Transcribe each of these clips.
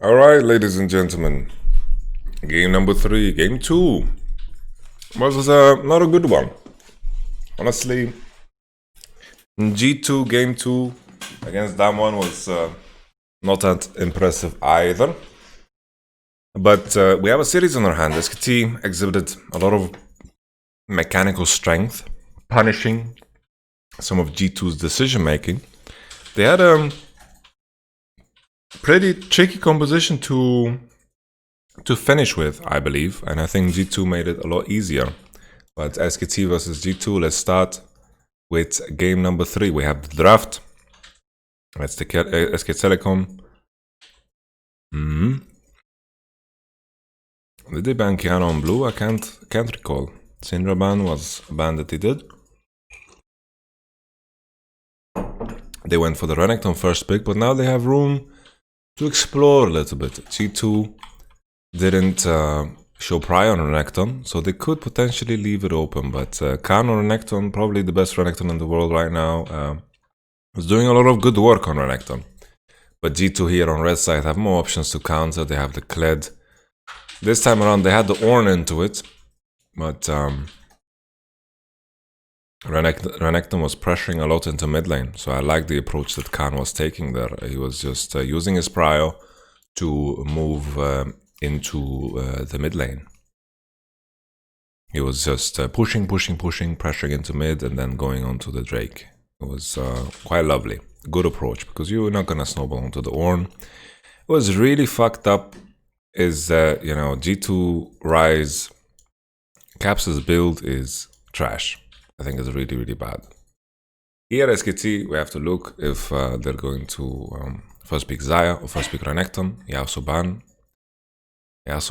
Alright, ladies and gentlemen, game number 3, game 2 was not a good one. Honestly, G2 game 2 against that one was not that impressive either. But we have a series on our hand. SKT exhibited a lot of mechanical strength, punishing some of G2's decision making. They had a pretty tricky composition to finish with, I believe, and I think G2 made it a lot easier. But SKT versus G2, let's start with game number 3. We have the draft. That's the SK Telecom. Did they ban Kiana on blue? I can't recall. Syndra ban was a ban that they did. They went for the Renekton first pick, but now they have room to explore a little bit. G2 didn't show prior on Renekton, so they could potentially leave it open, but Cannon Renekton, probably the best Renekton in the world right now, is doing a lot of good work on Renekton. But G2 here on red side have more options to counter. They have the Kled. This time around they had the Ornn into it, but Renekton was pressuring a lot into mid lane, so I like the approach that Khan was taking there. He was just using his prio to move into the mid lane. He was just pushing, pressuring into mid and then going on to the Drake. It was quite lovely. Good approach, because you're not gonna snowball onto the Ornn. It was really fucked up is that, G2 Rise Caps' build is trash. I think it's really, really bad. Here at SKT, we have to look if they're going to first pick Xayah or first pick Renekton. Yasuo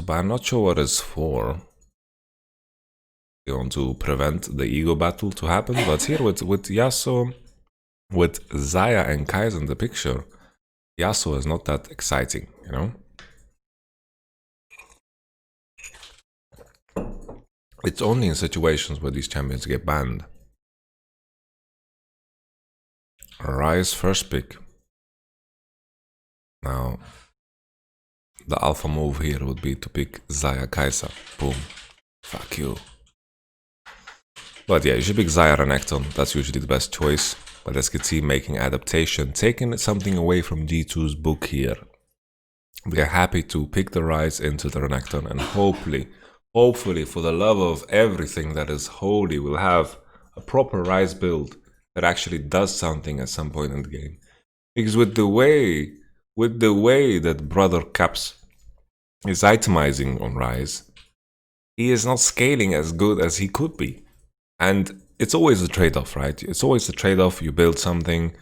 ban, not sure what it's for. They want to prevent the ego battle to happen, but here with Yasuo, with Xayah and Kai'Sa in the picture, Yasuo is not that exciting, It's only in situations where these champions get banned. Rise first pick. Now, the alpha move here would be to pick Xayah Kai'Sa. Boom. Fuck you. But yeah, you should pick Xayah Renekton. That's usually the best choice. But SKT making adaptation, taking something away from G2's book here. We are happy to pick the Rise into the Renekton, and hopefully, for the love of everything that is holy, we'll have a proper Rise build that actually does something at some point in the game. Because with the way that Brother Caps is itemizing on Rise, he is not scaling as good as he could be. And it's always a trade-off, right? It's always a trade-off. You build something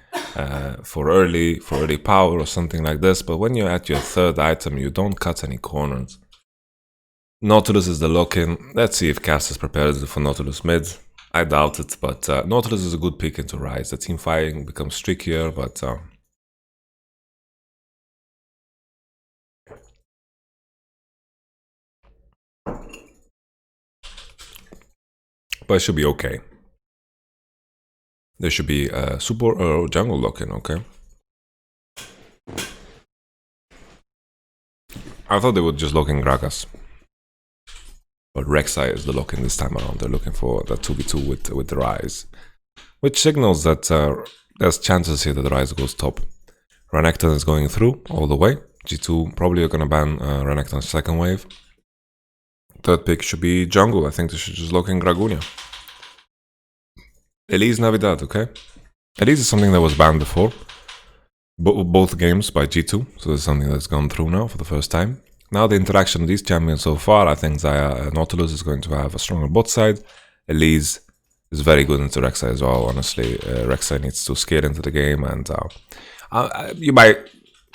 for early power or something like this, but when you're at your third item, you don't cut any corners. Nautilus is the lock-in. Let's see if Caps is prepared for Nautilus mid. I doubt it, but Nautilus is a good pick into Rise. The team fighting becomes trickier, but it should be okay. There should be a super or jungle lock-in, okay? I thought they would just lock in Gragas. But Rek'Sai is the lock-in this time around. They're looking for that 2v2 with the Rise, which signals that there's chances here that the Rise goes top. Renekton is going through all the way. G2 probably are going to ban Renekton's second wave. Third pick should be jungle. I think they should just lock in Gragunia. Elise Navidad, okay? Elise is something that was banned before. Both games by G2, so this is something that's gone through now for the first time. Now the interaction of these champions so far, I think Xayah Nautilus is going to have a stronger bot side. Elise is very good into Rek'Sai as well, honestly. Rek'Sai needs to scale into the game, and you might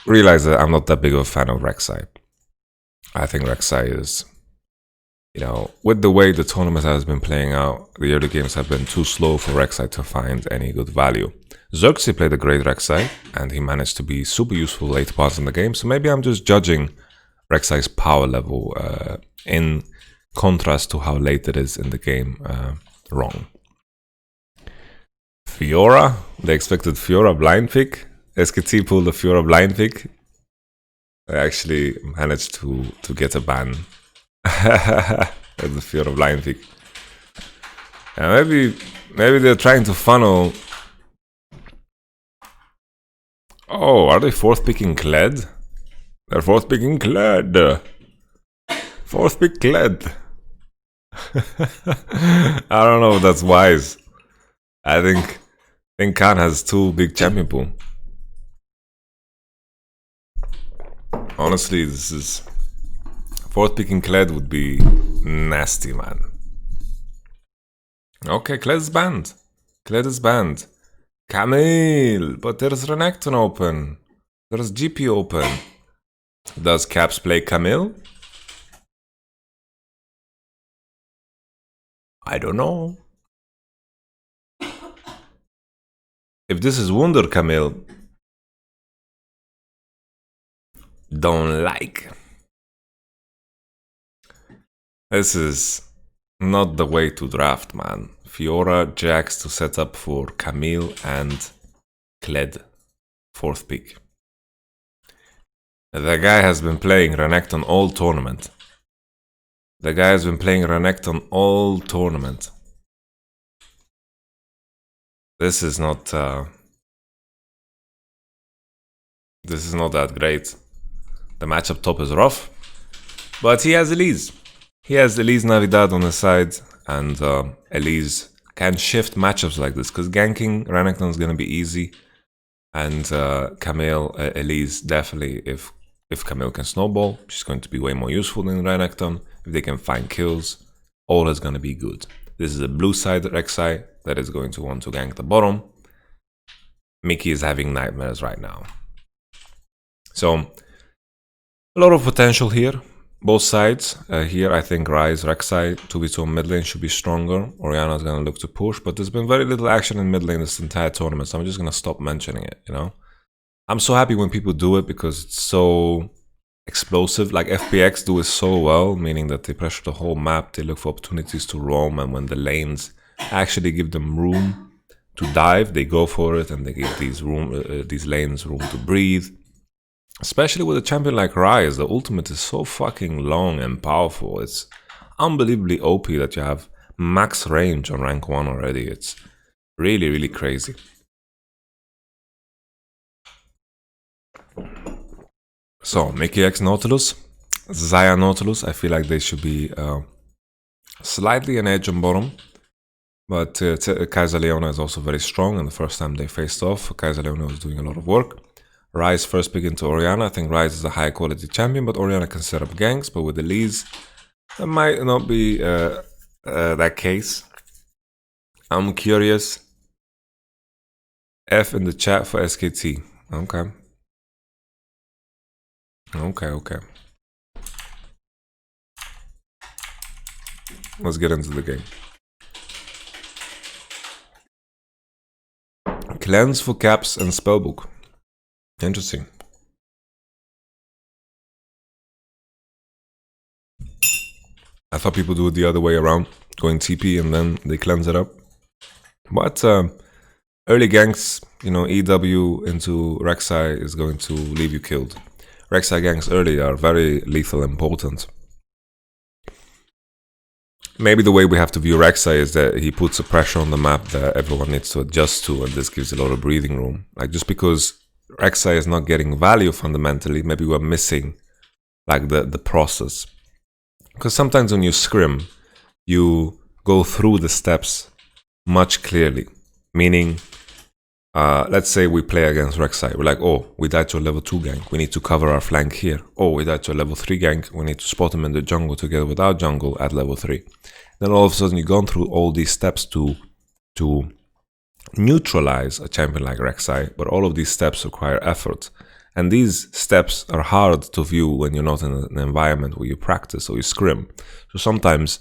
realize that I'm not that big of a fan of Rek'Sai. I think Rek'Sai is, with the way the tournament has been playing out, the early games have been too slow for Rek'Sai to find any good value. Xerxes played a great Rek'Sai, and he managed to be super useful late parts in the game, so maybe I'm just judging Rek'Sai's power level in contrast to how late it is in the game wrong. Fiora, they expected Fiora blind pick. SKT pulled the Fiora blind pick. I actually managed to get a ban. That's the fear of Lion Peak. Yeah, maybe they're trying to funnel. Oh, are they fourth picking Kled? They're fourth picking Kled. Fourth pick Kled. I don't know if that's wise. I think Khan has too big champion pool. Honestly, this is fourth picking Kled would be nasty, man. Okay, Kled is banned. Kled is banned. Camille, but there's Renekton open. There's GP open. Does Caps play Camille? I don't know. If this is Wunder Camille, don't like. This is not the way to draft, man. Fiora, Jax to set up for Camille and Kled, fourth pick. The guy has been playing Renekton all tournament. The guy has been playing Renekton all tournament. This is not that great. The matchup top is rough, but he has Elise. He has Elise Navidad on his side, and Elise can shift matchups like this, because ganking Renekton is going to be easy, and Camille, Elise, definitely, if Camille can snowball, she's going to be way more useful than Renekton. If they can find kills, all is going to be good. This is a blue side Rek'Sai that is going to want to gank the bottom. Mickey is having nightmares right now. So, a lot of potential here. Both sides. Here, I think Ryze, Rek'Sai, 2v2 mid lane should be stronger. Orianna is going to look to push, but there's been very little action in mid lane this entire tournament, so I'm just going to stop mentioning it, you know? I'm so happy when people do it because it's so explosive. Like FPX do it so well, meaning that they pressure the whole map, they look for opportunities to roam, and when the lanes actually give them room to dive, they go for it, and they give these lanes room to breathe. Especially with a champion like Ryze, the ultimate is so fucking long and powerful. It's unbelievably OP that you have max range on rank 1 already. It's really, really crazy. So, Mickey X Nautilus, Xayah Nautilus, I feel like they should be slightly an edge on bottom. But Kaiser Leona is also very strong, and the first time they faced off, Kaiser Leona was doing a lot of work. Ryze first pick into Orianna. I think Ryze is a high quality champion, but Orianna can set up ganks. But with Elise, that might not be that case. I'm curious. F in the chat for SKT. Okay. Okay. Let's get into the game. Cleanse for caps and spellbook. Interesting. I thought people do it the other way around, going TP and then they cleanse it up. But early ganks, you know, EW into Rek'Sai is going to leave you killed. Rek'Sai ganks early are very lethal and potent. Maybe the way we have to view Rek'Sai is that he puts a pressure on the map that everyone needs to adjust to, and this gives a lot of breathing room. Like, just because Rek'Sai is not getting value fundamentally, maybe we're missing like the process. Because sometimes when you scrim, you go through the steps much clearly. Meaning, let's say we play against Rek'Sai. We're like, oh, we died to a level 2 gank. We need to cover our flank here. Oh, we died to a level 3 gank. We need to spot him in the jungle together with our jungle at level 3. Then all of a sudden you've gone through all these steps to neutralize a champion like Rek'Sai, but all of these steps require effort. And these steps are hard to view when you're not in an environment where you practice or you scrim. So sometimes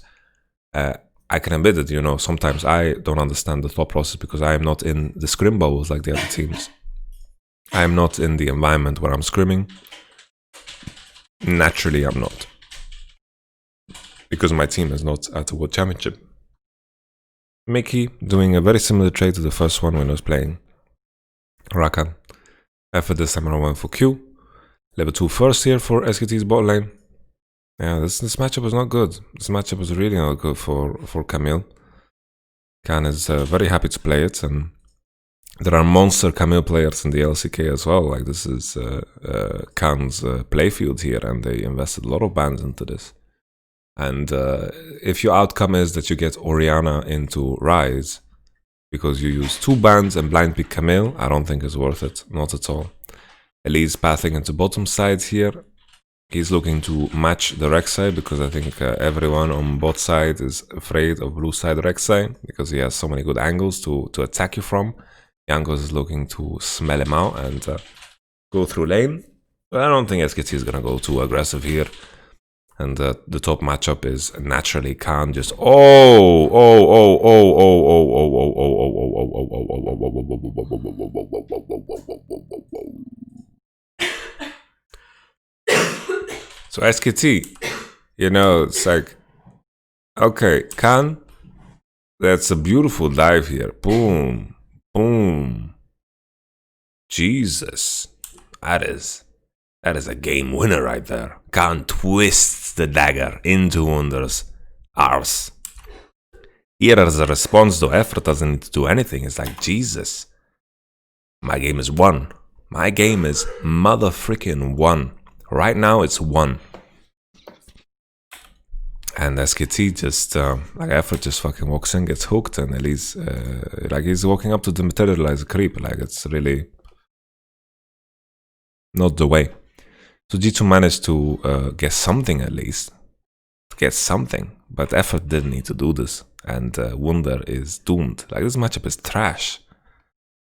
I can admit it, you know, sometimes I don't understand the thought process because I am not in the scrim bubbles like the other teams. I am not in the environment where I'm scrimming. Naturally, I'm not. Because my team is not at the World Championship. Mickey doing a very similar trade to the first one when I was playing Rakan. After this time I went for Q. Level 2 first here for SKT's bot lane. Yeah, this matchup was not good. This matchup was really not good for Camille. Khan is very happy to play it, and there are monster Camille players in the LCK as well. Like, this is Khan's playfield here, and they invested a lot of bans into this. And if your outcome is that you get Orianna into Rise because you use 2 bans and blind pick Camille, I don't think it's worth it. Not at all. Elise pathing into bottom side here. He's looking to match the Rek'Sai because I think everyone on bot side is afraid of blue side Rek'Sai because he has so many good angles to attack you from. Jankos is looking to smell him out and go through lane. But I don't think SKT is gonna go too aggressive here. And the top matchup is naturally Khan just So SKT, you know, it's like, okay, Khan, that's a beautiful dive here. Boom, boom. Jesus, that is a game winner right there. Khan twists the dagger into Wunder's arse. Here as a response though, Effort doesn't need to do anything. It's like, Jesus, my game is won. My game is motherfreaking won. Right now it's won. And SKT just, like Effort just fucking walks in, gets hooked, and Elise, like he's walking up to the materializer creep. Like, it's really not the way. So G2 managed to get something at least. Get something. But Effort didn't need to do this. And Wunder is doomed. Like, this matchup is trash.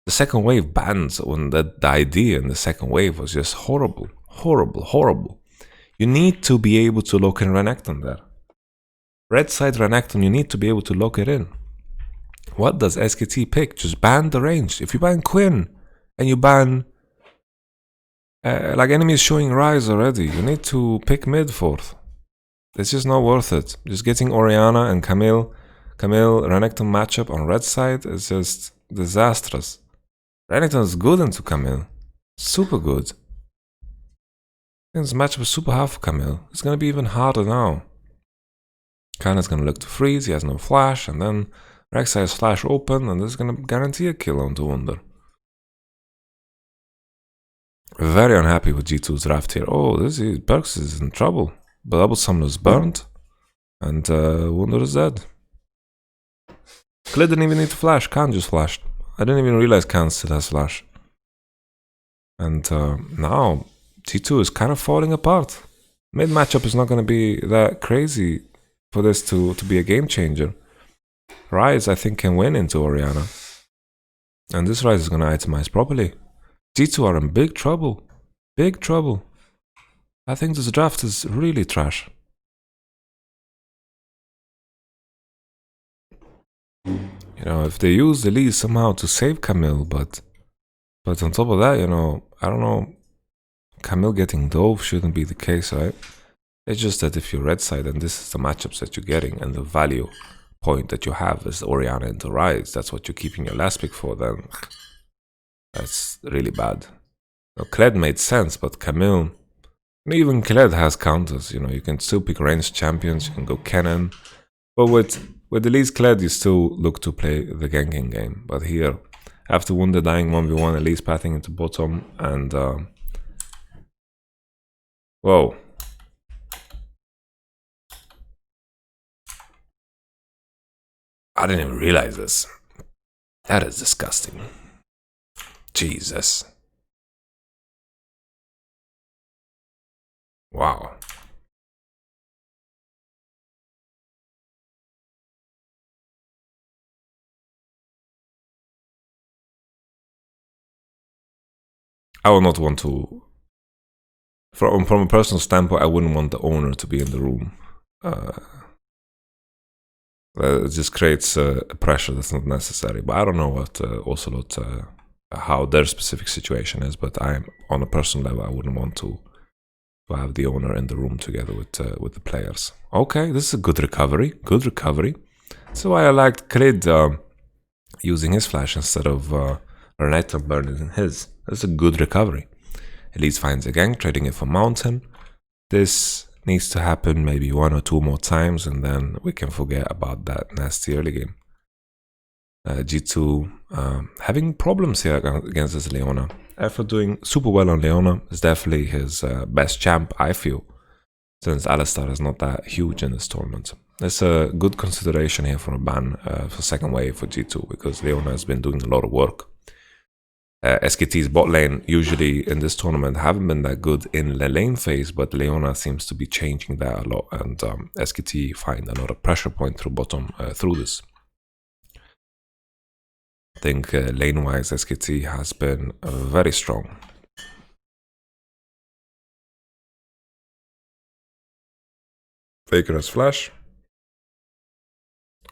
The second wave bans, when the idea in the second wave was just horrible. Horrible, horrible. You need to be able to lock in Renekton there. Red side Renekton, you need to be able to lock it in. What does SKT pick? Just ban the range. If you ban Quinn and you ban like enemies showing Rise already, you need to pick mid fourth. It's just not worth it. Just getting Orianna and Camille Renekton matchup on red side is just disastrous. Renekton is good into Camille. Super good. This matchup is super hard for Camille. It's gonna be even harder now. Khan is gonna look to freeze, he has no flash, and then Rek'Sai has flash open, and this is gonna guarantee a kill onto Wunder. Very unhappy with G2's draft here. Oh, Perks is in trouble. The double summon is burnt, and Wunder is dead. Kled didn't even need to flash, Khan just flashed. I didn't even realize Khan still has flash. And now G2 is kind of falling apart. Mid matchup is not going to be that crazy for this to be a game changer. Rise, I think, can win into Orianna. And this Rise is going to itemize properly. G2 are in big trouble. Big trouble. I think this draft is really trash. You know, if they use the lead somehow to save Camille, but on top of that, you know, I don't know, Camille getting dove shouldn't be the case, right? It's just that if you're red side and this is the matchups that you're getting and the value point that you have is Orianna into Rise, that's what you're keeping your last pick for, then that's really bad. Now, Kled made sense, but Camille, even Kled has counters, you know, you can still pick ranged champions, you can go Cannon, but with Elise Kled, you still look to play the ganking game. But here, after Wunder dying 1v1, Elise pathing into bottom, and whoa. I didn't even realize this. That is disgusting. Jesus. Wow. I would not want to, from a personal standpoint, I wouldn't want the owner to be in the room. It just creates a pressure that's not necessary. But I don't know what Ocelot, how their specific situation is, but on a personal level, I wouldn't want to have the owner in the room together with the players. Okay, this is a good recovery. Good recovery. That's why I liked Kled using his flash instead of Renekton burning his. That's a good recovery. Elise finds a gank, trading it for mountain. This needs to happen maybe 1 or 2 more times, and then we can forget about that nasty early game. G2 having problems here against this Leona. After doing super well on Leona, is definitely his best champ, I feel, since Alistar is not that huge in this tournament. It's a good consideration here for a ban for second wave for G2, because Leona has been doing a lot of work. SKT's bot lane usually in this tournament haven't been that good in the lane phase, but Leona seems to be changing that a lot, and SKT find another pressure point through bottom through this. I think lane-wise SKT has been very strong. Faker has flash.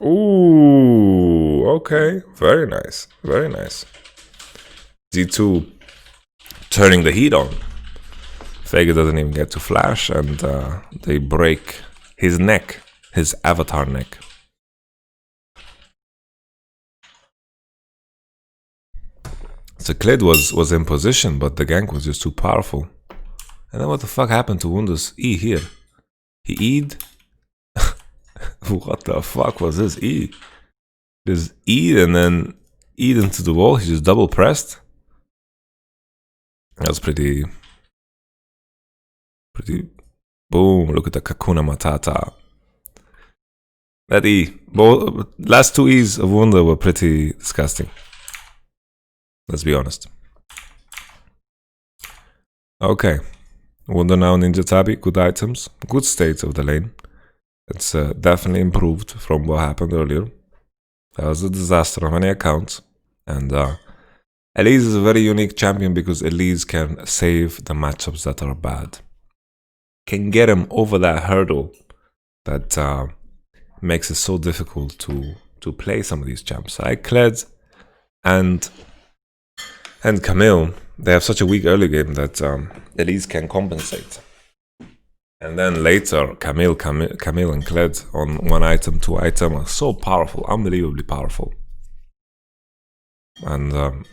Ooh, okay, very nice, very nice. G2 turning the heat on. Faker doesn't even get to flash, and they break his neck, his avatar neck. So Kled was in position, but the gank was just too powerful. And then what the fuck happened to Wunder's E here? He E'd? What the fuck was this E? Just E'd and then E'd into the wall. He just double pressed. That was pretty. Boom! Look at the Kakuna Matata. That E. Both last 2 E's of Wunder were pretty disgusting. Let's be honest. Okay. Wunder now Ninja Tabi. Good items. Good state of the lane. It's definitely improved from what happened earlier. That was a disaster on many accounts. And Elise is a very unique champion because Elise can save the matchups that are bad. Can get him over that hurdle that makes it so difficult to play some of these champs. Like Kled and Camille, they have such a weak early game that Elise can compensate. And then later, Camille and Kled on 1 item, 2 item are so powerful, unbelievably powerful. And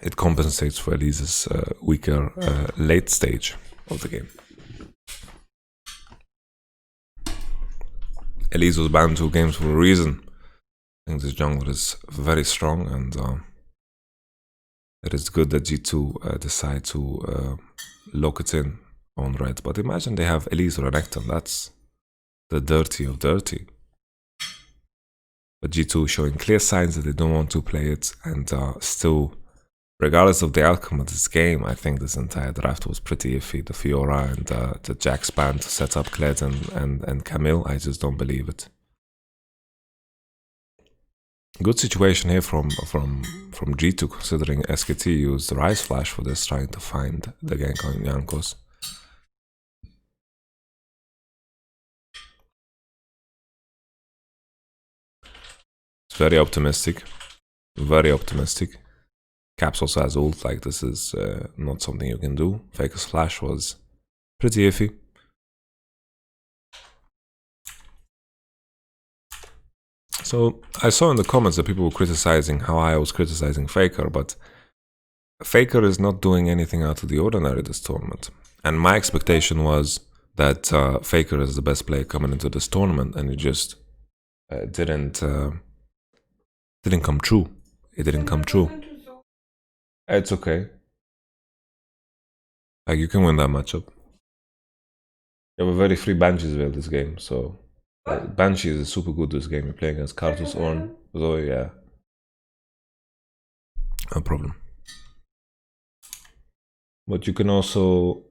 it compensates for Elise's weaker late stage of the game. Elise was banned 2 games for a reason. I think this jungler is very strong, and it is good that G2 decide to lock it in on red. But imagine they have Elise or Renekton. That's the dirty of dirty. But G2 showing clear signs that they don't want to play it, and still, regardless of the outcome of this game, I think this entire draft was pretty iffy. The Fiora and the Jax ban to set up Kled and Camille, I just don't believe it. Good situation here from G2, considering SKT used Rise Flash for this, trying to find the gank on Jankos. It's very optimistic. Very optimistic. Caps also has ult, like this is not something you can do. Faker's flash was pretty iffy. So I saw in the comments that people were criticizing how I was criticizing Faker, but Faker is not doing anything out of the ordinary this tournament. And my expectation was that Faker is the best player coming into this tournament, and it just didn't come true. It didn't come true. It's okay. Like, you can win that matchup. You have a very free Banshees well this game, so Banshees is super good this game. You're playing against Karthus, Ornn, Zoe, yeah. No problem. But you can also,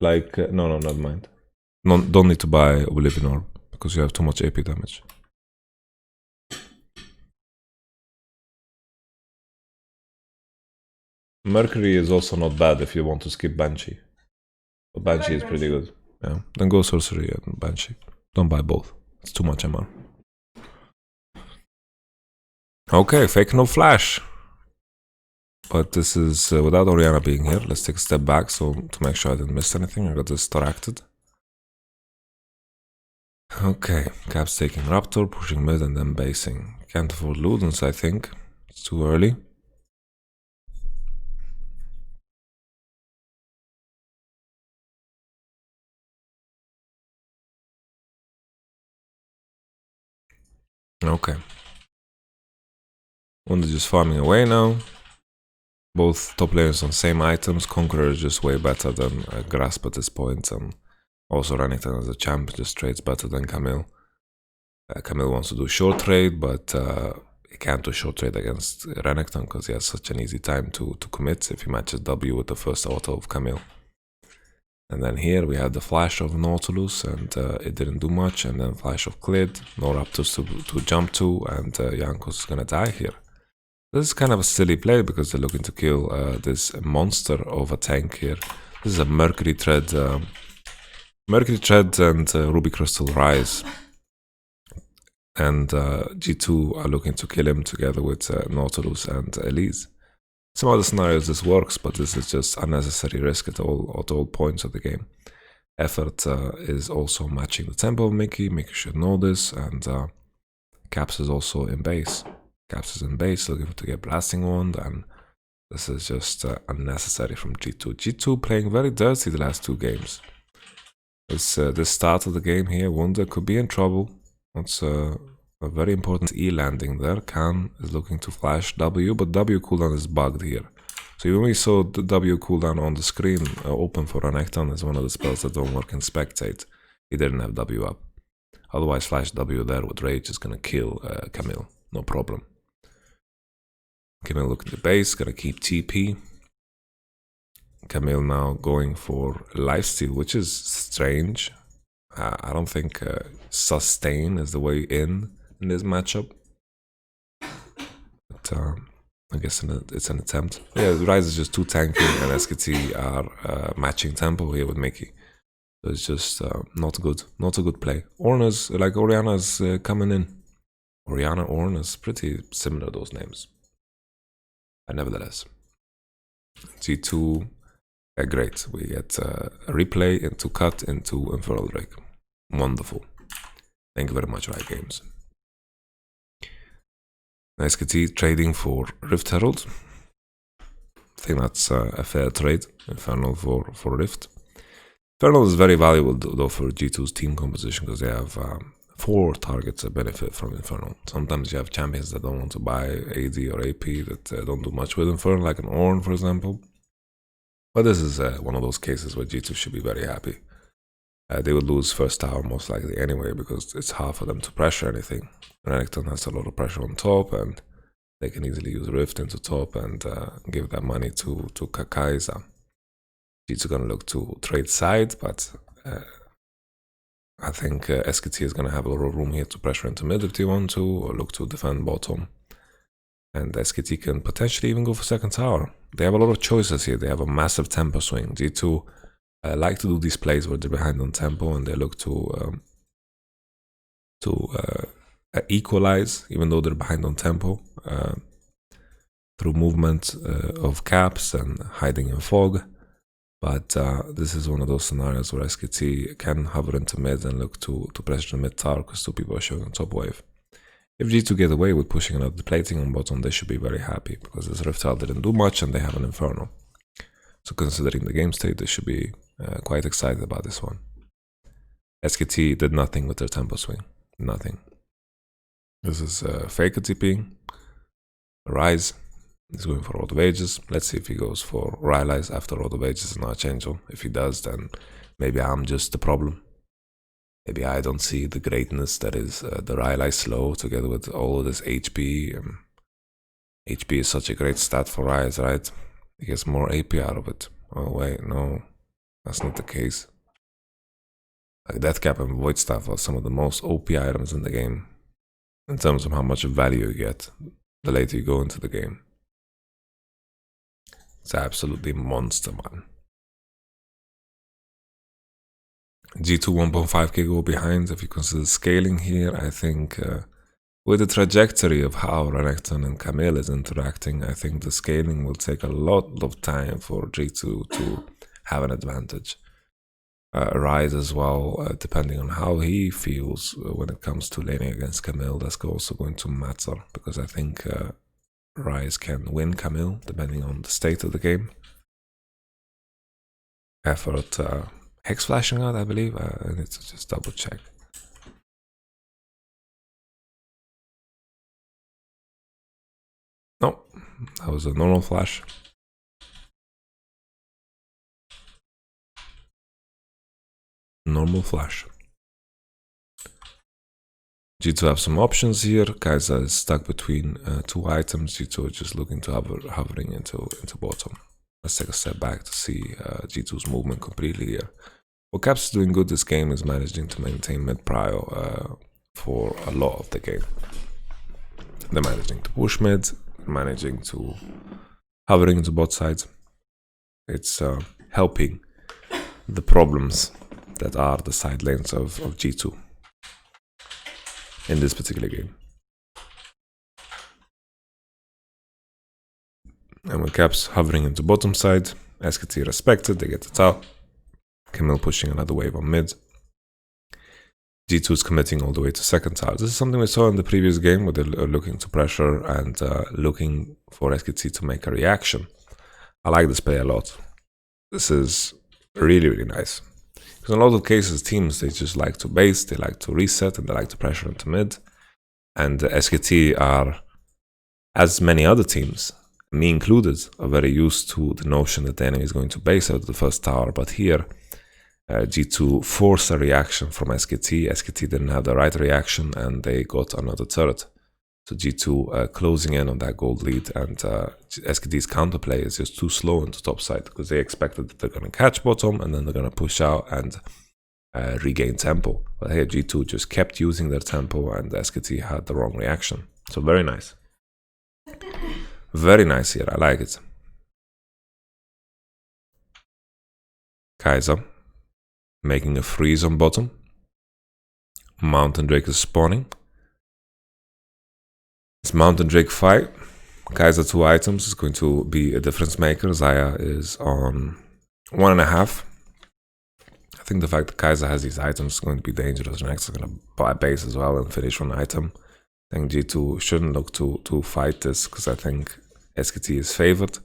like, no, never mind. Don't need to buy Oblivion Orb, because you have too much AP damage. Mercury is also not bad if you want to skip Banshee. But Banshee is pretty good. Yeah, then go Sorcery and Banshee. Don't buy both. It's too much MR. Okay, fake no flash. But this is without Orianna being here. Let's take a step back so to make sure I didn't miss anything. I got distracted. Okay, Cap's taking Raptor, pushing mid and then basing. Can't afford Ludens, I think. It's too early. Okay. Wonder just farming away now. Both top players on same items. Conqueror is just way better than Grasp at this point. And also Renekton as a champ just trades better than Camille. Camille wants to do short trade, but he can't do short trade against Renekton because he has such an easy time to commit if he matches W with the first auto of Camille. And then here we had the flash of Nautilus, and it didn't do much. And then flash of Clid, no Raptors to jump to, and Jankos is gonna die here. This is kind of a silly play because they're looking to kill this monster of a tank here. This is a Mercury Tread and Ruby Crystal Rise. And G2 are looking to kill him together with Nautilus and Elise. Some other scenarios this works, but this is just unnecessary risk at all points of the game. Effort is also matching the tempo of Mickey. Mickey should know this, and Caps is also in base. Caps is in base, looking to get Blasting Wand, and this is just unnecessary from G2. G2 playing very dirty the last 2 games. This start of the game here, Wunder could be in trouble. It's a very important E landing there. Khan is looking to flash W, but W cooldown is bugged here. So even we saw the W cooldown on the screen open for Renekton is one of the spells that don't work in Spectate. He didn't have W up. Otherwise, flash W there with Rage is gonna kill Camille, no problem. Camille looking to base, gonna keep TP. Camille now going for lifesteal, which is strange. I don't think sustain is the way in this matchup. But I guess it's an attempt. Yeah, Rise is just too tanky, and SKT are matching tempo here with Mickey. So it's just not good. Not a good play. Orna's, like Oriana's coming in. Oriana, Orn is pretty similar, those names. But nevertheless. G2, great. We get a replay into cut into Infernal Drake. Wonderful. Thank you very much, Riot Games. SKT trading for Rift Herald. I think that's a fair trade. Infernal for Rift. Infernal is very valuable though for G2's team composition because they have 4 targets that benefit from Infernal. Sometimes you have champions that don't want to buy AD or AP that don't do much with Infernal, like an Ornn, for example. But this is one of those cases where G2 should be very happy. They would lose first tower most likely anyway because it's hard for them to pressure anything. Renekton has a lot of pressure on top, and they can easily use Rift into top and give that money to Kai'Sa. G2 gonna look to trade side, but I think SKT is gonna have a lot of room here to pressure into mid if they want to, or look to defend bottom. And SKT can potentially even go for second tower. They have a lot of choices here. They have a massive tempo swing. G2 like to do these plays where they're behind on tempo and they look to equalize, even though they're behind on tempo, through movement of caps and hiding in fog. But this is one of those scenarios where SKT can hover into mid and look to pressure the mid tower because 2 people are showing on top wave. If G2 get away with pushing another plating on bottom, they should be very happy because this Rift Herald didn't do much and they have an Inferno. So considering the game state, they should be quite excited about this one. SKT did nothing with their tempo swing. Nothing. This is Faker TPing. Rise is going for Road of Ages. Let's see if he goes for Rylai's after Road of Ages and Archangel. If he does, then maybe I'm just the problem. Maybe I don't see the greatness that is the Rylai slow together with all of this HP. HP is such a great stat for Rise, right? He gets more AP out of it. Oh wait, no, that's not the case. Like Deathcap and Void Staff are some of the most OP items in the game in terms of how much value you get the later you go into the game. It's absolutely monster, man. G2 1.5k go behind. If you consider scaling here, I think with the trajectory of how Renekton and Camille is interacting, I think the scaling will take a lot of time for G2 to have an advantage. Rise as well, depending on how he feels when it comes to laning against Camille, that's also going to matter because I think Rise can win Camille depending on the state of the game. Effort Hex flashing out, I believe. I need to just double check. That was a normal flash. Normal flash. G2 have some options here. Kaiser is stuck between two items. G2 is just looking to hovering into bottom. Let's take a step back to see G2's movement completely here. What Caps is doing good this game is managing to maintain mid prio for a lot of the game. They're managing to push mid, managing to hovering into both sides. It's helping the problems that are the side lanes of G2 in this particular game. And with Caps hovering into bottom side, SKT respected, they get the tower. Camille pushing another wave on mid. G2 is committing all the way to second tower. This is something we saw in the previous game where they're looking to pressure and looking for SKT to make a reaction. I like this play a lot. This is really, really nice. Because in a lot of cases, teams, they just like to base, they like to reset, and they like to pressure into mid. And SKT are, as many other teams, me included, are very used to the notion that the enemy is going to base out of the first tower. But here, G2 forced a reaction from SKT. SKT didn't have the right reaction, and they got another turret. So G2 closing in on that gold lead, and SKT's counterplay is just too slow into top side because they expected that they're going to catch bottom and then they're going to push out and regain tempo. But here G2 just kept using their tempo and SKT had the wrong reaction. So very nice. Very nice here, I like it. Kaiser making a freeze on bottom. Mountain Drake is spawning. It's Mountain Drake fight. Kaiser 2 items is going to be a difference maker. Xayah is on 1.5. I think the fact that Kaiser has these items is going to be dangerous. Next is going to buy base as well and finish one item. I think G2 shouldn't look to fight this because I think SKT is favored.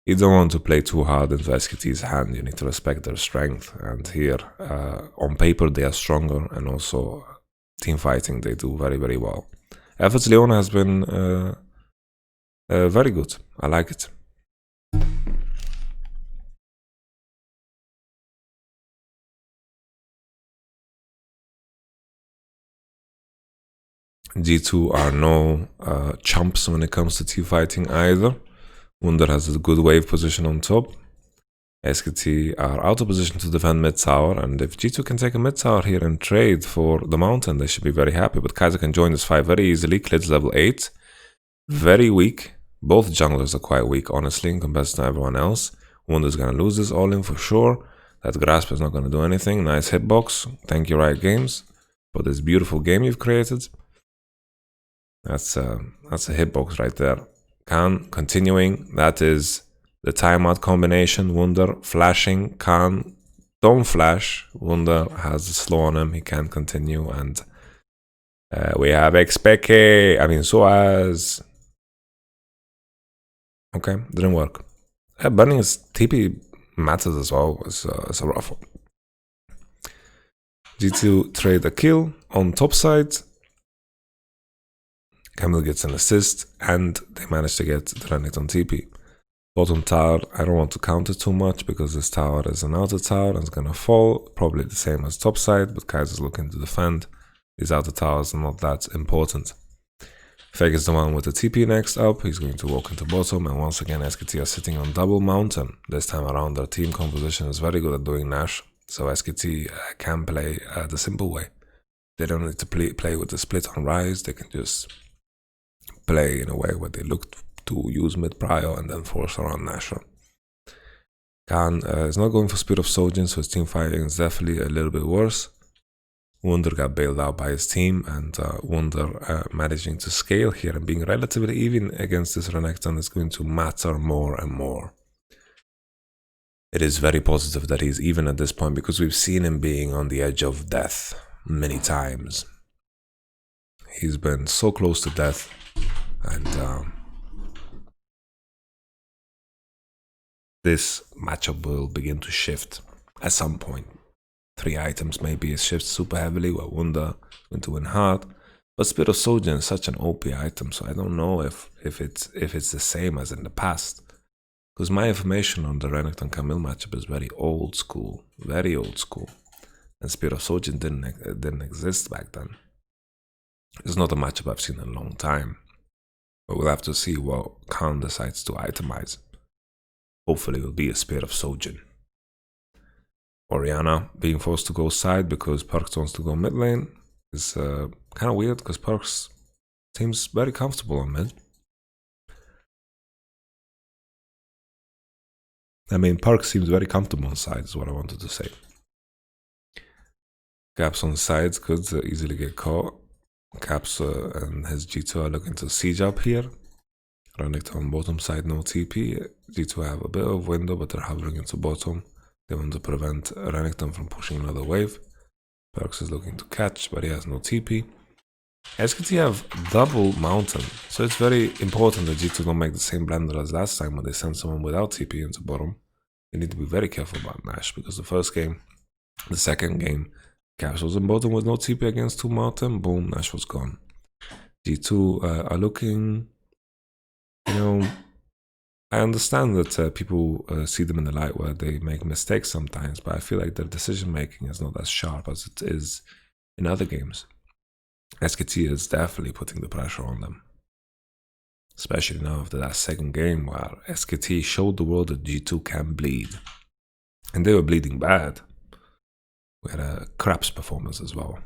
You don't want to play too hard into SKT's hand. You need to respect their strength. And here, on paper, they are stronger, and also team fighting, they do very, very well. Efforts Leona has been very good. I like it. G2 are no chumps when it comes to team fighting either. Wunder has a good wave position on top. SKT are out of position to defend mid tower, and if G2 can take a mid tower here and trade for the mountain, they should be very happy. But Kaiser can join this fight very easily. Klid's level 8. Very weak. Both junglers are quite weak, honestly, in comparison to everyone else. Wunder's gonna lose this all in for sure. That grasp is not gonna do anything. Nice hitbox. Thank you, Riot Games, for this beautiful game you've created. That's a hitbox right there. Khan continuing. That is the timeout combination. Wunder flashing. Khan don't flash. Wunder has a slow on him. He can't continue. And we have XPK. I mean, Soaz. Okay, didn't work. Burning his TP matters as well. It's a rough one. G2 trade a kill on top side. Camille gets an assist, and they manage to get the Renekton TP. Bottom tower, I don't want to count it too much because this tower is an outer tower and it's gonna fall. Probably the same as top side, but Kaiser's looking to defend. These outer towers are not that important. Fake is the one with the TP next up. He's going to walk into bottom, and once again SKT are sitting on double mountain. This time around their team composition is very good at doing Nash, so SKT can play the simple way. They don't need to play with the split on Rise. They can just play in a way where they look to use mid prio and then force around Nashor. Khan is not going for Speed of Sojin, so his team fighting is definitely a little bit worse. Wunder got bailed out by his team, and Wunder managing to scale here and being relatively even against this Renekton is going to matter more and more. It is very positive that he's even at this point because we've seen him being on the edge of death many times. He's been so close to death, and this matchup will begin to shift at some point. 3 items maybe it shifts super heavily where Wunder is going to win hard, But Spirit of Sojin is such an OP item, so I don't know if it's the same as in the past. Because my information on the Renekton Camille matchup is very old school, and Spirit of Sojin didn't exist back then. It's not a matchup I've seen in a long time, but we'll have to see what Khan decides to itemize. Hopefully, it will be a Spirit of Sojin. Orianna being forced to go side because Perks wants to go mid lane is kind of weird because Perks seems very comfortable on mid. I mean, Perks seems very comfortable on side is what I wanted to say. Caps on sides could easily get caught. Caps and his G2 are looking to siege up here. Renekton on bottom side, no TP. G2 have a bit of window, but they're hovering into bottom. They want to prevent Renekton from pushing another wave. Perks is looking to catch, but he has no TP. SKT have double mountain, so it's very important that G2 don't make the same blunder as last time when they send someone without TP into bottom. You need to be very careful about Nash, because the first game, the second game, Caps was in bottom with no TP against 2 mountain, boom, Nash was gone. G2 are looking, you know, I understand that people see them in the light where they make mistakes sometimes, but I feel like their decision making is not as sharp as it is in other games. SKT is definitely putting the pressure on them, especially now after that second game where SKT showed the world that G2 can bleed, and they were bleeding bad. We had a craps performance as well.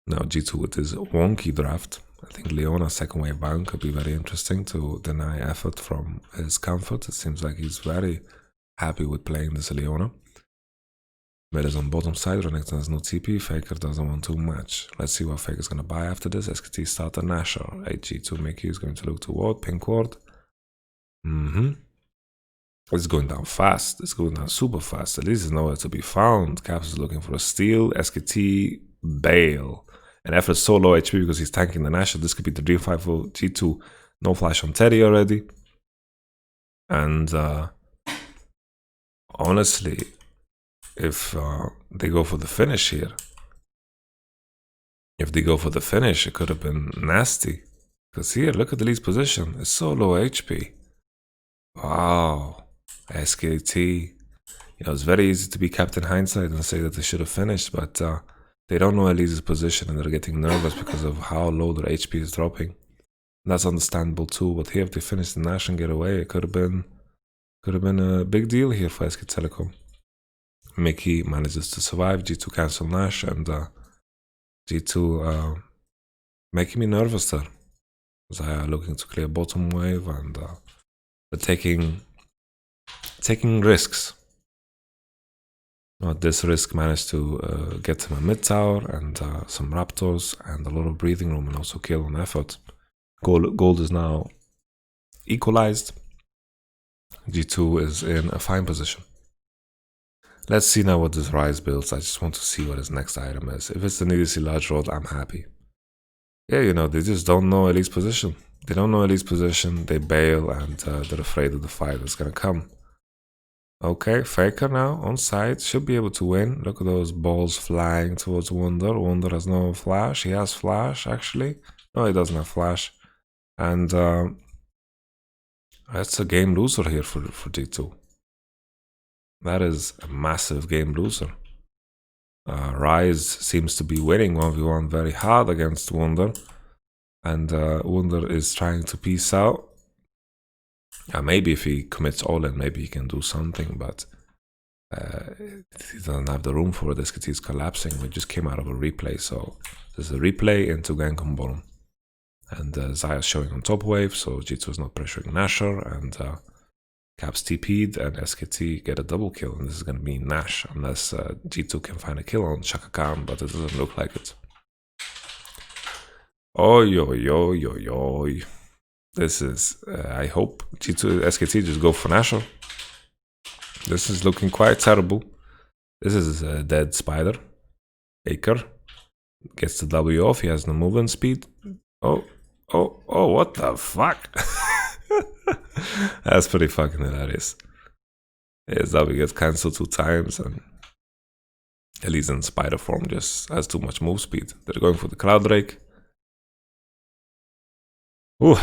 Now G2 with his wonky draft. I think Leona second wave ban could be very interesting to deny effort from his comfort. It seems like he's very happy with playing this Leona. Mid is on bottom side, Renekton has no TP, Faker doesn't want too much. Let's see what Faker's gonna buy after this. SKT starter Nasher. G2 Mickey is going to look to ward, pink ward. It's going down fast. It's going down super fast. At least it's nowhere to be found. Caps is looking for a steal. SKT bail. And Effort's so low HP because he's tanking the Nasher. This could be the dream fight for G2. No flash on Teddy already. And honestly, if they go for the finish here, it could have been nasty. Because here, look at the lead's position. It's so low HP. Wow. SKT. You know, it's very easy to be Captain Hindsight and say that they should have finished, but they don't know Elise's position and they're getting nervous because of how low their HP is dropping. And that's understandable too, but here if they finish the Nash and get away, it could have been a big deal here for SK Telecom. Mickey manages to survive, G2 cancel Nash, and G2 making me nervous there. Zaya looking to clear bottom wave, and they're taking risks. This risk managed to get him a mid tower and some raptors and a lot of breathing room, and also kill on effort. Gold is now equalized. G2 is in a fine position. Let's see now what this Rise builds. I just want to see what his next item is. If it's the needlessly large rod, I'm happy. Yeah, you know, they just don't know Elite's position. They don't know Elite's position, they bail, and they're afraid of the fight that's gonna come. Okay, Faker now on side, should be able to win. Look at those balls flying towards Wunder. Wunder has no flash. He has flash, actually. No, he doesn't have flash. And that's a game loser here for G2. That is a massive game loser. Rise seems to be winning 1v1 very hard against Wunder. And Wunder is trying to peace out. Maybe if he commits all in, maybe he can do something, but he doesn't have the room for it. SKT is collapsing. We just came out of a replay, so there's a replay into gank on bottom. And Zaya's showing on top wave, so G2 is not pressuring Nasher, and Caps TP'd, and SKT get a double kill, and this is going to be Nash, unless G2 can find a kill on Shaka Khan, but it doesn't look like it. Oi, oi, oi, oi, oi. This is, I hope G2 SKT just go for Nasher. This is looking quite terrible. This is a dead spider. Faker gets the W off, he has no movement speed. Oh, what the fuck? That's pretty fucking hilarious. His W gets cancelled 2 times, and Elise in spider form just has too much move speed. They're going for the Cloud Drake. Ooh.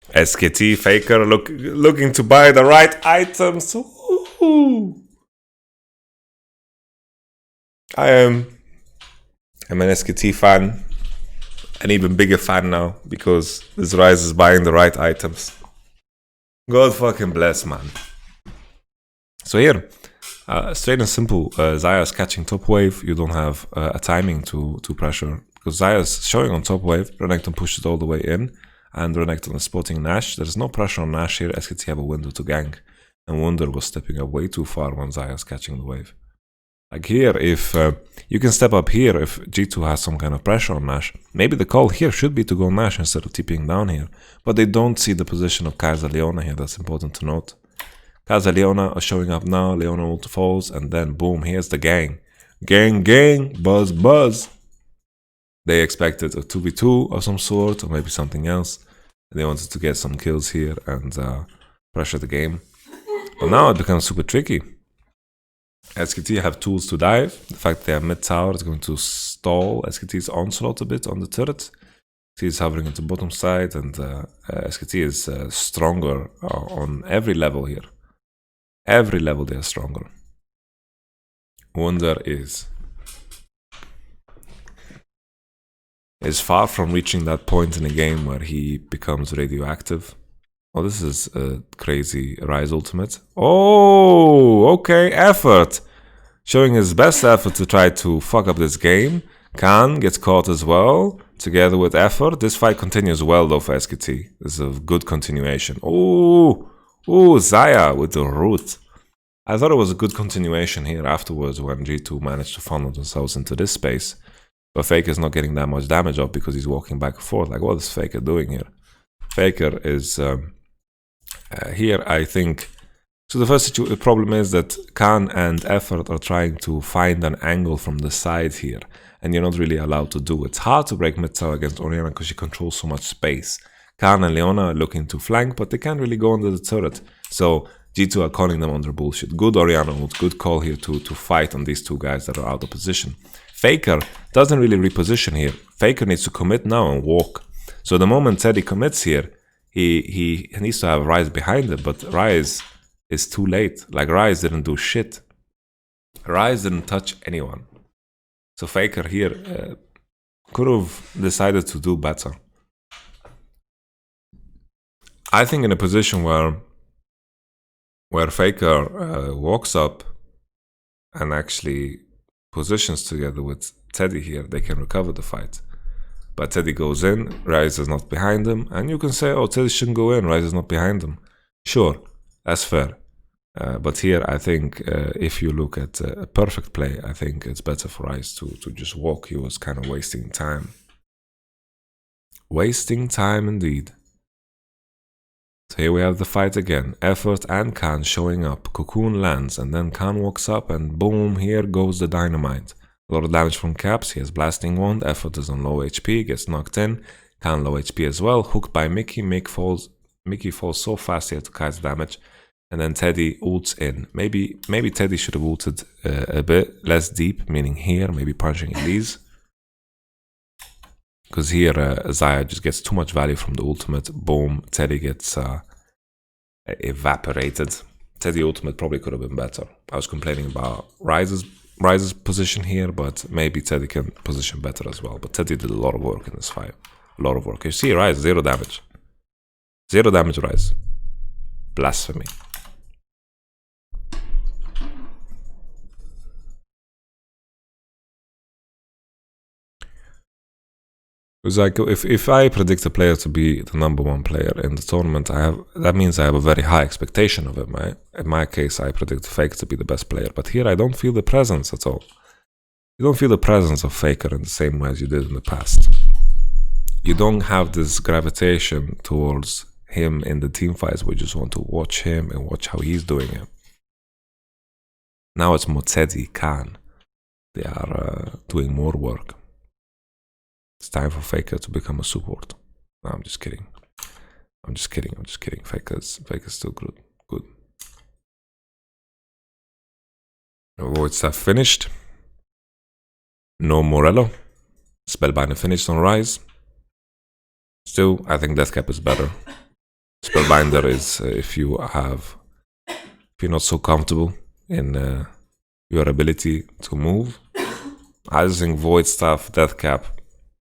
SKT Faker looking to buy the right items. Ooh. I'm an SKT fan, an even bigger fan now because this Rise is buying the right items. God fucking bless, man. So here, straight and simple, Xayah's catching top wave. You don't have a timing to pressure because Xayah's showing on top wave. Renekton pushes all the way in, and Renekton is spotting Nash. There's no pressure on Nash here. SKT have a window to gank, and Wunder was stepping up way too far when Xayah's catching the wave. Like here, if you can step up here if G2 has some kind of pressure on Nash. Maybe the call here should be to go Nash instead of TPing down here. But they don't see the position of Kaiser Leona here. That's important to note. Kaiser Leona are showing up now. Leona ult falls, and then boom, here's the gang. Gang, gang, buzz, buzz. They expected a 2v2 of some sort, or maybe something else. And they wanted to get some kills here and pressure the game. But now it becomes super tricky. SKT have tools to dive. The fact they are mid tower is going to stall SKT's onslaught a bit on the turret. SKT is hovering at the bottom side, and SKT is stronger on every level here. Every level they are stronger. Wunder is far from reaching that point in the game where he becomes radioactive. Oh, this is a crazy Rise ultimate. Oh, okay, effort. Showing his best effort to try to fuck up this game. Khan gets caught as well, together with effort. This fight continues well though for SKT. This is a good continuation. Oh, Xayah with the root. I thought it was a good continuation here afterwards when G2 managed to funnel themselves into this space. But Faker's not getting that much damage off because he's walking back and forth. Like, what is Faker doing here? Faker is... here, I think... So the first problem is that Khan and Effort are trying to find an angle from the side here. And you're not really allowed to do it. It's hard to break mid tower against Orianna because she controls so much space. Khan and Leona are looking to flank, but they can't really go under the turret. So G2 are calling them on their bullshit. Good Orianna ult, good call here to fight on these two guys that are out of position. Faker doesn't really reposition here. Faker needs to commit now and walk. So the moment Teddy commits here, he needs to have Rise behind him, but Rise is too late. Like, Rise didn't do shit. Rise didn't touch anyone. So Faker here could have decided to do better. I think in a position where Faker walks up and actually positions together with Teddy here, they can recover the fight. But Teddy goes in, Rise is not behind him, and you can say, oh, Teddy shouldn't go in, Rise is not behind him. Sure, that's fair. But here, I think if you look at a perfect play, I think it's better for Rise to just walk. He was kind of wasting time. Wasting time indeed. So here we have the fight again. Effort and Khan showing up. Cocoon lands, and then Khan walks up, and boom, here goes the dynamite. A lot of damage from Caps. He has Blasting Wand. Effort is on low HP, gets knocked in. Khan low HP as well. Hooked by Mickey. Mickey falls so fast here to Kai's damage. And then Teddy ults in. Maybe Teddy should have ulted a bit less deep, meaning here, maybe punching Elise. Because here Xayah just gets too much value from the ultimate. Boom, Teddy gets evaporated. Teddy ultimate probably could have been better. I was complaining about Rise's position here, but maybe Teddy can position better as well. But Teddy did a lot of work in this fight. A lot of work. You see Rise, 0 damage. 0 damage Rise. Blasphemy. It's like if I predict a player to be the #1 player in the tournament, that means I have a very high expectation of him, right? In my case, I predict Faker to be the best player, but here I don't feel the presence at all. You don't feel the presence of Faker in the same way as you did in the past. You don't have this gravitation towards him in the team fights where you just want to watch him and watch how he's doing it. Now it's more Teddy, Khan. They are doing more work. It's time for Faker to become a support. No, I'm just kidding. I'm just kidding. Faker's still good. Void Staff finished. No Morello. Spellbinder finished on Rise. Still, I think Deathcap is better. Spellbinder is if you're not so comfortable in your ability to move. I just think Void Staff, Deathcap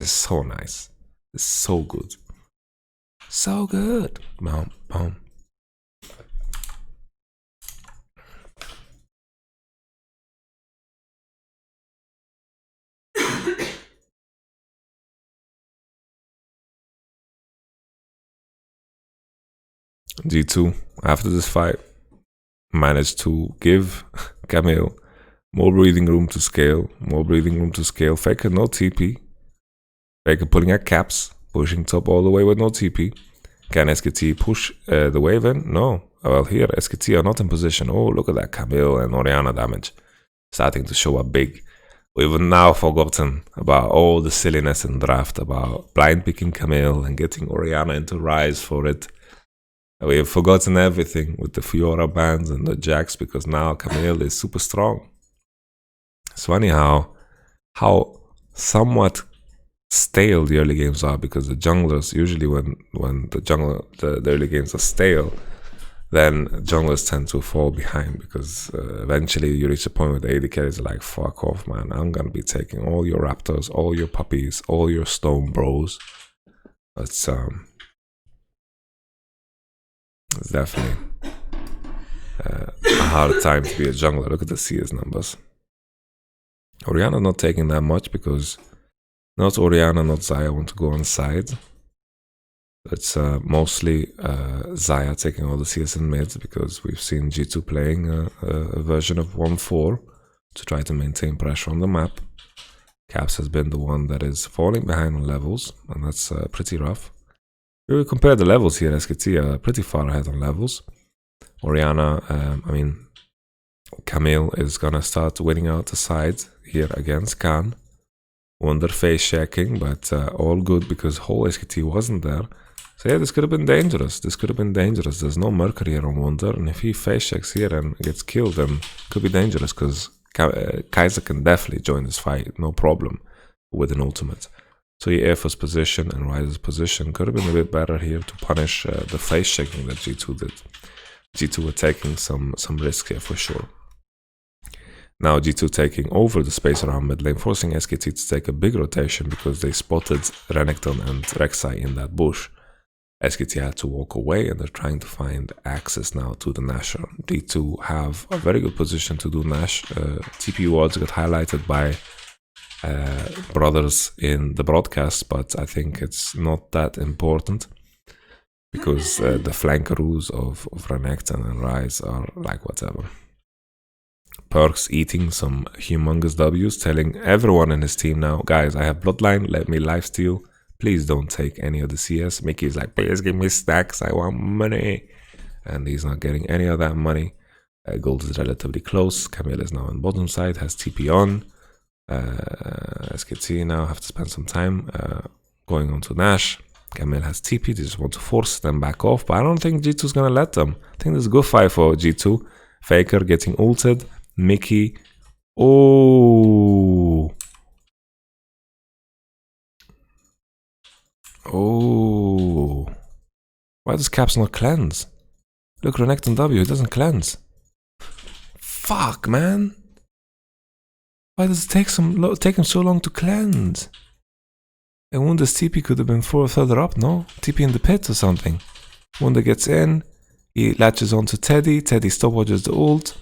is so nice. It's so good. So good. Boom, boom. G2, after this fight, managed to give Camille more breathing room to scale. Faker, no TP. Faker pulling at caps, pushing top all the way with no TP. Can SKT push the wave in? No. Well, here, SKT are not in position. Oh, look at that Camille and Orianna damage. Starting to show up big. We've now forgotten about all the silliness in draft, about blind picking Camille and getting Orianna into Rise for it. We have forgotten everything with the Fiora bans and the Jax because now Camille is super strong. It's funny how somewhat stale the early games are, because the junglers usually when the early games are stale, then junglers tend to fall behind, because eventually you reach a point where the AD carries are like, fuck off, man, I'm gonna be taking all your raptors, all your puppies, all your stone bros. It's definitely a hard time to be a jungler. Look at the CS numbers. Orianna not taking that much because not Orianna, not Xayah want to go on side. It's mostly Xayah taking all the CS in mid, because we've seen G2 playing a version of 1-4 to try to maintain pressure on the map. Caps has been the one that is falling behind on levels, and that's pretty rough. If we compare the levels here, SKT are pretty far ahead on levels. Orianna, Camille is gonna start winning out the side here against Khan. Wonder face checking, but all good because whole SKT wasn't there. So yeah, this could have been dangerous. There's no Mercury here on Wonder, and if he face checks here and gets killed, then it could be dangerous, because Kaiser can definitely join this fight, no problem, with an ultimate. So yeah, Airforce position and Rise's position could have been a bit better here to punish the face checking that G2 did. G2 were taking some risk here for sure. Now G2 taking over the space around mid lane, forcing SKT to take a big rotation because they spotted Renekton and Rek'Sai in that bush. SKT had to walk away, and they're trying to find access now to the Nasher. G2 have a very good position to do Nash. TP wards got highlighted by brothers in the broadcast, but I think it's not that important, because the flankeroos of Renekton and Rise are like whatever. Perks eating some humongous W's, telling everyone in his team now, guys, I have bloodline, let me lifesteal, please don't take any of the CS. Mickey's like, please give me stacks, I want money, and he's not getting any of that money. Gold is relatively close. Camille is now on bottom side, has TP on. SKT now have to spend some time going on to Nash. Camille has TP, they just want to force them back off, but I don't think G2 is gonna let them. I think this is a good fight for G2. Faker getting ulted. Mickey. Oh. Why does Caps not cleanse? Look, Renekton W, it doesn't cleanse. Fuck, man. Why does it take him so long to cleanse? And Wunder's TP could have been further up, no? TP in the pit or something. Wunder gets in. He latches onto Teddy. Teddy stopwatches the ult.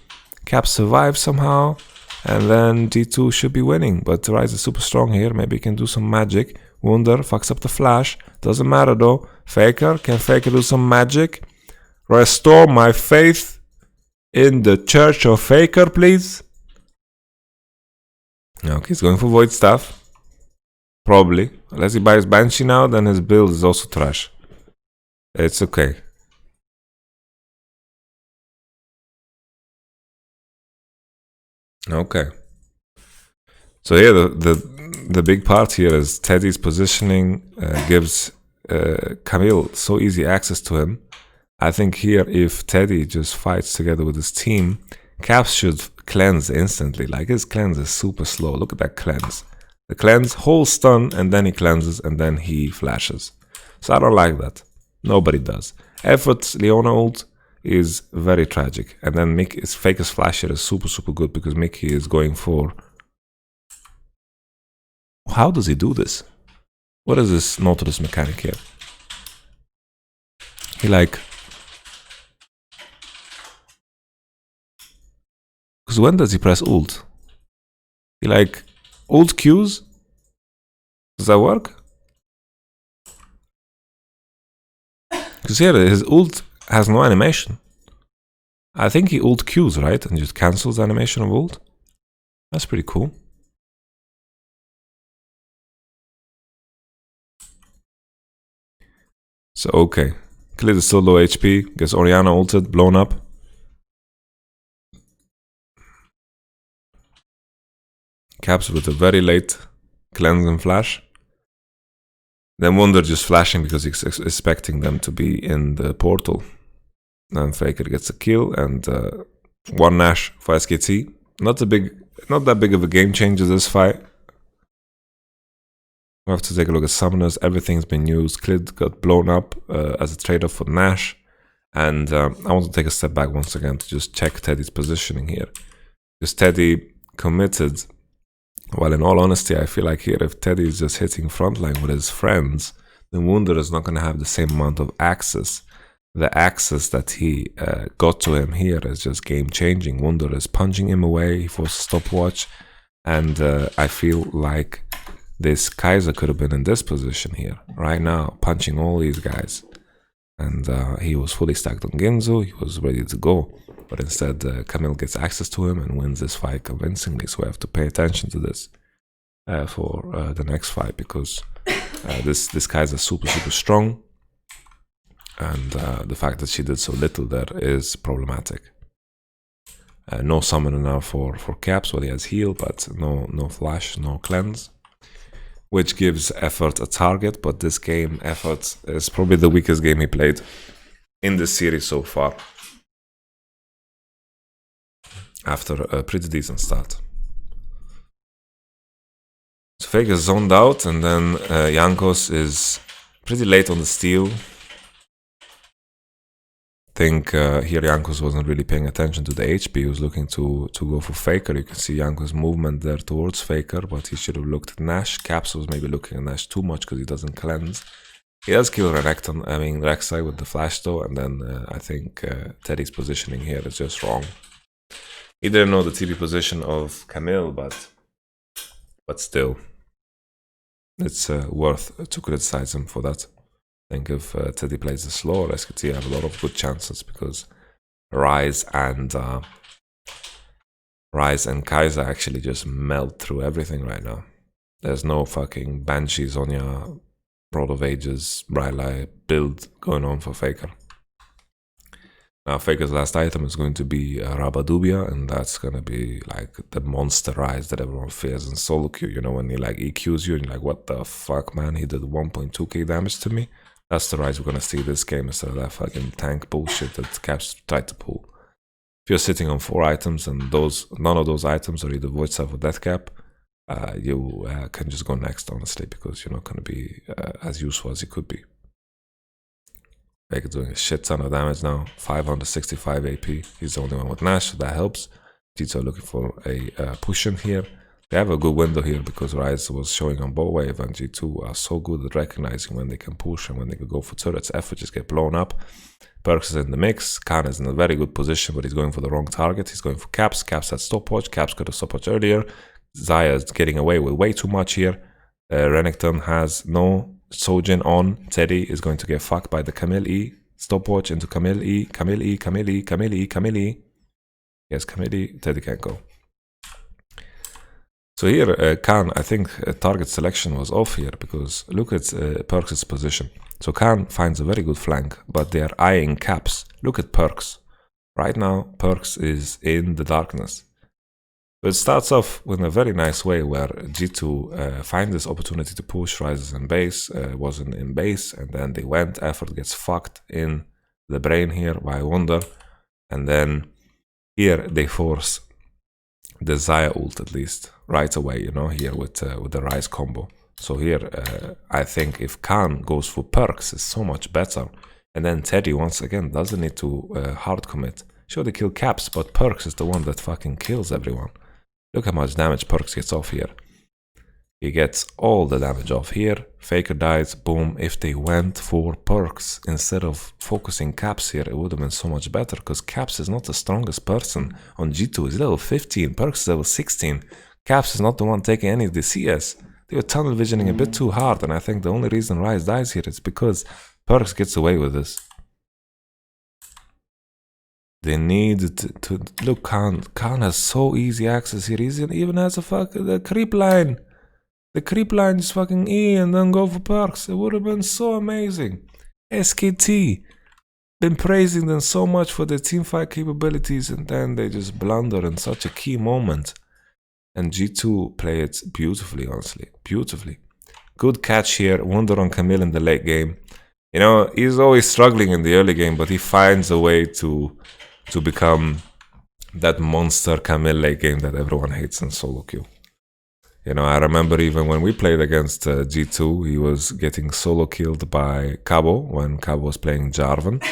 Caps survives somehow, and then G2 should be winning, but Rise is super strong here. Maybe he can do some magic. Wunder fucks up the flash, doesn't matter though. Faker, can Faker do some magic? Restore my faith in the Church of Faker, please. Okay, he's going for Void Staff. Probably. Unless he buys Banshee now, then his build is also trash. It's okay. Okay. So yeah, the big part here is Teddy's positioning gives Camille so easy access to him. I think here, if Teddy just fights together with his team, Caps should cleanse instantly. Like, his cleanse is super slow. Look at that cleanse. The cleanse, whole stun, and then he cleanses, and then he flashes. So I don't like that. Nobody does. Effort's Leona ult is very tragic. And then Mickey's Faker's flash here is super, super good because Mickey is going for... How does he do this? What is this Nautilus mechanic here? He like... Because when does he press ult? He like... Ult Qs? Does that work? Because here his ult has no animation. I think he ult Qs, right? And just cancels the animation of ult. That's pretty cool. So okay. Khalid is still low HP. Gets Orianna ulted, blown up. Caps with a very late cleanse and flash. Then Wunder just flashing because he's expecting them to be in the portal. Then Faker gets a kill and one Nash for SKT. Not that big of a game changer this fight. We have to take a look at summoners. Everything's been used. Clid got blown up as a trade-off for Nash. And I want to take a step back once again to just check Teddy's positioning here. Because Teddy committed. Well, in all honesty, I feel like here, if Teddy is just hitting frontline with his friends, then Wunder is not going to have the same amount of access. The access that he got to him here is just game-changing. Wunder is punching him away, he forces stopwatch, and I feel like this Kaiser could have been in this position here, right now, punching all these guys. And he was fully stacked on Ginzu, he was ready to go. But instead, Camille gets access to him and wins this fight convincingly. So we have to pay attention to this for the next fight because this Kaiser is super, super strong. And the fact that she did so little there is problematic. No summoner now for Caps. Well, he has heal, but no flash, no cleanse. Which gives Effort a target, but this game, Effort, is probably the weakest game he played in this series so far. After a pretty decent start. So Faker is zoned out, and then Jankos is pretty late on the steal. I think here Jankos wasn't really paying attention to the HP, he was looking to go for Faker. You can see Jankos' movement there towards Faker, but he should have looked at Nash. Caps was maybe looking at Nash too much because he doesn't cleanse. He does kill Rek'Sai with the flash though, and then I think Teddy's positioning here is just wrong. He didn't know the TP position of Camille, but still, it's worth to criticize him for that. I think if Teddy plays the slow, SKT have a lot of good chances because Rise and Kaiser actually just melt through everything right now. There's no fucking Banshee, Zonya, Rod of Ages, Rylai build going on for Faker. Now Faker's last item is going to be Rabadubia, and that's gonna be like the monster rise that everyone fears in solo queue. You know, when he like EQs you and you're like, what the fuck, man? He did 1.2k damage to me. That's the rise we're gonna see this game instead of that fucking tank bullshit that Caps tried to pull. If you're sitting on 4 items and none of those items are either Void Staff or Death Cap, you can just go next, honestly, because you're not gonna be as useful as you could be. Faker doing a shit ton of damage now, 565 AP. He's the only one with Nash, so that helps. G2 are looking for a push in here. They have a good window here because Rise was showing on both wave, and G2 are so good at recognizing when they can push and when they can go for turrets. Effort just get blown up. Perks is in the mix. Khan is in a very good position, but he's going for the wrong target. He's going for Caps. Caps had stopwatch. Caps got a stopwatch earlier. Xayah is getting away with way too much here. Renekton has no Sojin on. Teddy is going to get fucked by the Camille E. Stopwatch into Camille E. Camille E. Camille E. Camille E. Camille E. Yes, Camille E. Teddy can't go. So here, Khan, I think target selection was off here because look at Perks' position. So Khan finds a very good flank, but they are eyeing Caps. Look at Perks. Right now, Perks is in the darkness. So it starts off with a very nice way where G2 find this opportunity to push Rises in base, wasn't in base, and then they went. Effort gets fucked in the brain here by Wunder, and then Here they force the Zaya ult at least right away, you know, here with the Rise combo. So here, I think if Khan goes for perks, it's so much better. And then Teddy, once again, doesn't need to hard commit. Sure, they kill caps, but perks is the one that fucking kills everyone. Look how much damage perks gets off here. He gets all the damage off here. Faker dies, boom. If they went for perks instead of focusing caps here, it would have been so much better, because caps is not the strongest person on G2. He's level 15, perks is level 16. Caps is not the one taking any of the CS. They were tunnel visioning a bit too hard, and I think the only reason Rise dies here is because perks gets away with this. They need to look. Khan has so easy access here. He even has the creep line. The creep line is fucking E and then go for perks. It would have been so amazing. SKT been praising them so much for their teamfight capabilities, and then they just blunder in such a key moment. And G2 play it beautifully, honestly. Beautifully. Good catch here. Wonder on Camille in the late game. You know, he's always struggling in the early game, but he finds a way to become that monster Camille late game that everyone hates in solo queue. You know, I remember even when we played against G2, he was getting solo killed by Cabo when Cabo was playing Jarvan.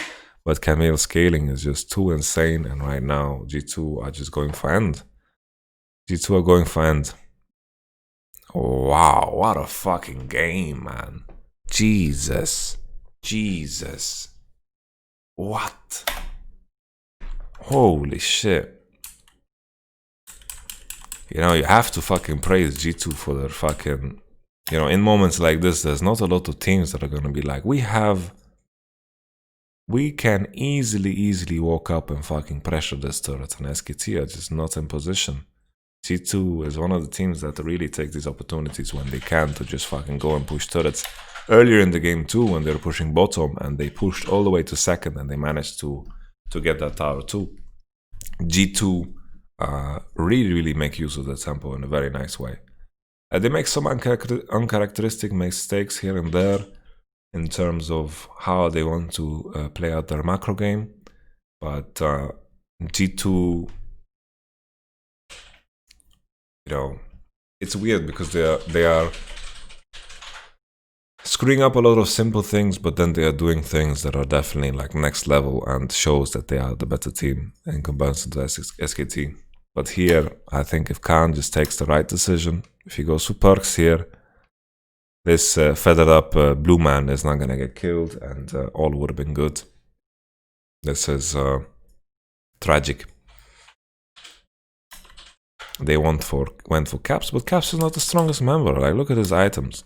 But Camille's scaling is just too insane, and right now G2 are just going for end. G2 are going for end. Wow, what a fucking game, man. Jesus. Jesus. What? Holy shit. You know, you have to fucking praise G2 for their fucking... You know, in moments like this, there's not a lot of teams that are gonna be like, we can easily walk up and fucking pressure this turret, and SKT are just not in position. G2 is one of the teams that really take these opportunities when they can to just fucking go and push turrets. Earlier in the game too, when they were pushing bottom and they pushed all the way to second and they managed to get that tower too. G2 really make use of the tempo in a very nice way. They make some uncharacteristic mistakes here and there in terms of how they want to play out their macro game, but G2, you know, it's weird because they are screwing up a lot of simple things, but then they are doing things that are definitely like next level and shows that they are the better team in comparison to SKT. But here, I think if Khan just takes the right decision, if he goes for perks here, this feathered up blue man is not gonna get killed, and all would have been good. This is tragic. They went for Caps, but Caps is not the strongest member. Like, look at his items.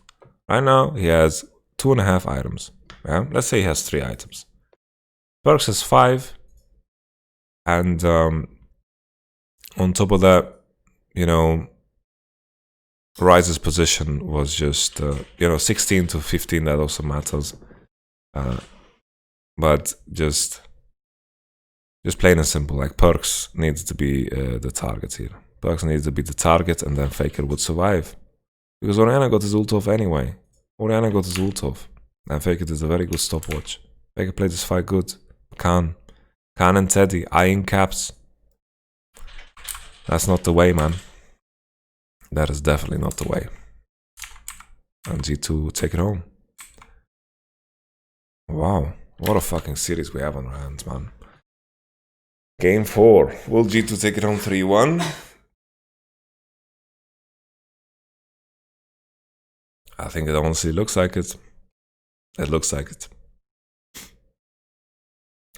Right now, he has 2.5 items. Yeah? Let's say he has 3 items. Perks has 5. And on top of that, you know, Rise's position was just, you know, 16 to 15, that also matters. But just plain and simple, like Perks needs to be the target here. Perks needs to be the target, and then Faker would survive. Because Orianna got his ult off anyway. Orianna got his ult off. And Faker did a very good stopwatch. Faker played this fight good. Khan and Teddy eyeing Caps. That's not the way, man. That is definitely not the way. And G2 take it home. Wow. What a fucking series we have on our hands, man. Game 4. Will G2 take it home 3-1? I think it honestly looks like it. It looks like it.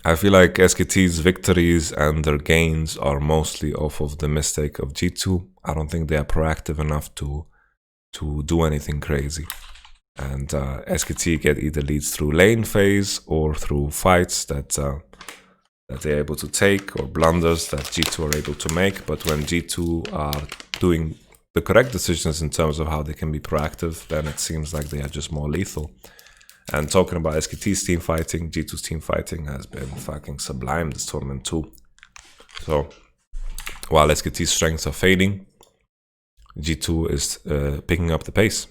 I feel like SKT's victories and their gains are mostly off of the mistake of G2. I don't think they are proactive enough to do anything crazy. And SKT get either leads through lane phase or through fights that they're able to take, or blunders that G2 are able to make. But when G2 are doing the correct decisions in terms of how they can be proactive, then it seems like they are just more lethal. And talking about SKT's team fighting, G2's team fighting has been fucking sublime this tournament too. So while SKT's strengths are fading, G2 is picking up the pace.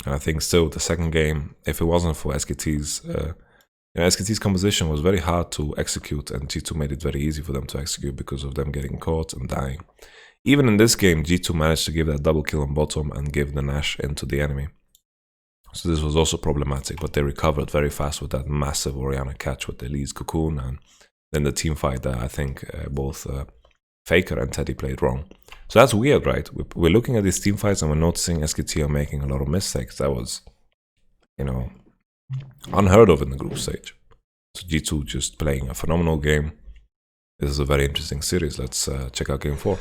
And I think still the second game, if it wasn't for SKT's SKT's composition was very hard to execute, and G2 made it very easy for them to execute because of them getting caught and dying. Even in this game, G2 managed to give that double kill on bottom and give the Nash into the enemy. So this was also problematic, but they recovered very fast with that massive Orianna catch with Elise Cocoon, and then the team fight that I think both Faker and Teddy played wrong. So that's weird, right? We're looking at these team fights and we're noticing SKT are making a lot of mistakes. That was, unheard of in the group stage. So G2 just playing a phenomenal game. This is a very interesting series. Let's check out game 4.